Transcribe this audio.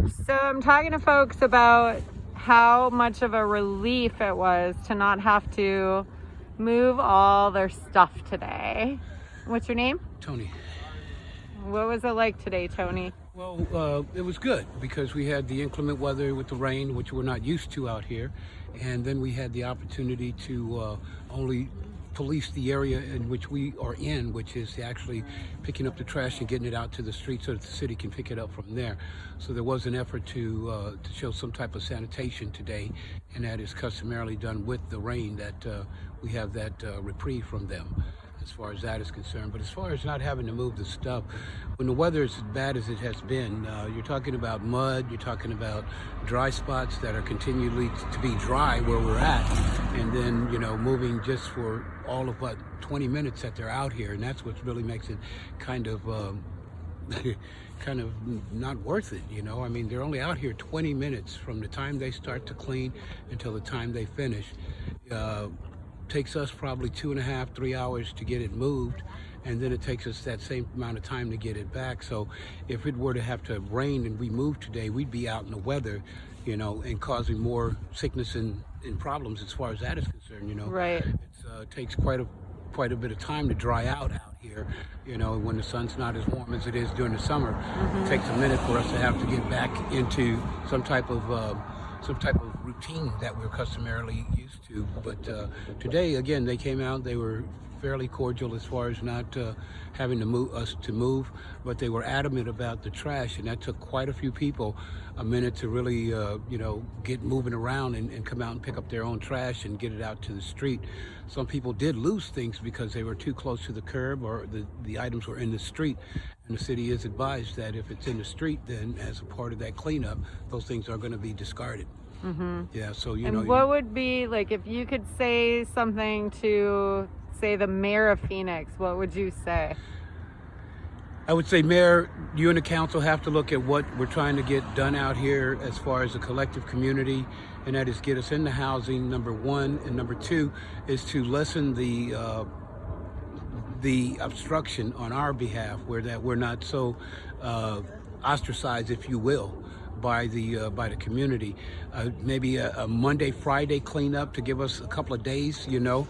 So I'm talking to folks about how much of a relief it was to not have to move all their stuff today. What's your name? Tony. What was it like today, Tony? Well, it was good because we had the inclement weather with the rain, which we're not used to out here. And then we had the opportunity to only police the area in which we are in, which is actually picking up the trash and getting it out to the street so that the city can pick it up from there. So there was an effort to show some type of sanitation today, and that is customarily done with the rain that we have that reprieve from them, as far as that is concerned. But as far as not having to move the stuff, when the weather is as bad as it has been, you're talking about mud, you're talking about dry spots that are continually to be dry where we're at, and then, moving just for all of 20 minutes that they're out here, and that's what really makes it kind of kind of not worth it. I mean, they're only out here 20 minutes from the time they start to clean until the time they finish. Takes us probably 2.5, 3 hours to get it moved, and then it takes us that same amount of time to get it back. So if it were to have to rain and we moved today, we'd be out in the weather, and causing more sickness and problems as far as that is concerned. Right. It takes quite a bit of time to dry out here, when the sun's not as warm as it is during the summer. It takes a minute for us to have to get back into some type of routine that we're customarily used to. But today, again, they came out, they were fairly cordial as far as not having to move, but they were adamant about the trash, and that took quite a few people a minute to really get moving around and come out and pick up their own trash and get it out to the street. Some people did lose things because they were too close to the curb, or the items were in the street, and the city is advised that if it's in the street, then as a part of that cleanup, those things are going to be discarded. Yeah, so And what would be, like, if you could say something to, say, the mayor of Phoenix, what would you say? I would say, Mayor, you and the council have to look at what we're trying to get done out here as far as a collective community, and that is get us into housing, number one, and number two is to lessen the obstruction on our behalf, where that we're not so ostracized, if you will, by the community. Maybe a Monday, Friday cleanup to give us a couple of days, to